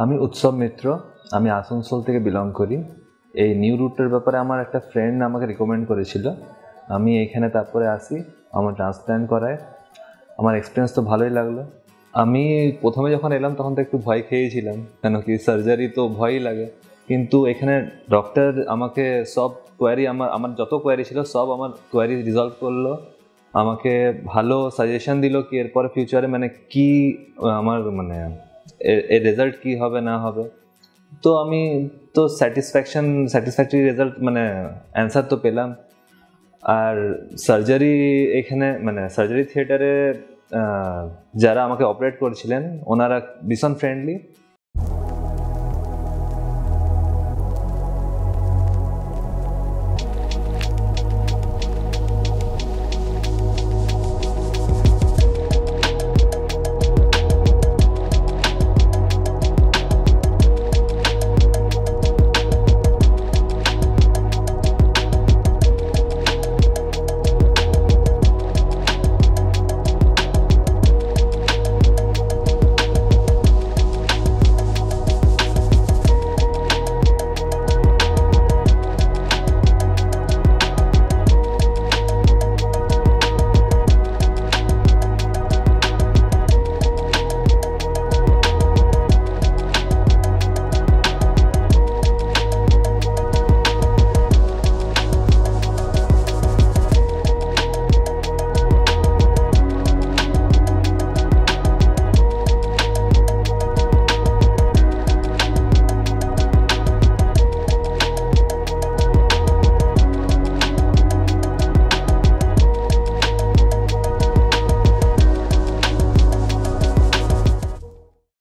আমি উৎসব মিত্র, আমি আসানসোল থেকে বিলং করি। এই নিউ রুটের ব্যাপারে আমার একটা ফ্রেন্ড আমাকে রিকমেন্ড করেছিল, আমি এখানে তারপরে আসি, আমার ট্রান্সপ্ল্যান্ট করায়। আমার এক্সপিরিয়েন্স তো ভালোই লাগলো। আমি প্রথমে যখন এলাম তখন তো একটু ভয় খেয়েছিলাম, কেন কি সার্জারি তো ভয়ই লাগে, কিন্তু এখানে ডক্টর আমাকে সব কোয়ারি, আমার যত কোয়ারি ছিল সব আমার কোয়ারি রিজলভ করলো, আমাকে ভালো সাজেশন দিল কি এরপরে ফিউচারে মানে কি আমার মানে এর রেজাল্ট কি হবে না হবে। তো আমি তো স্যাটিসফ্যাক্টরি রেজাল্ট মানে অ্যান্সার তো পেলাম। আর সার্জারি এখানে মানে সার্জারি থিয়েটারে যারা আমাকে অপারেট করছিলেন ওনারা ভীষণ ফ্রেন্ডলি,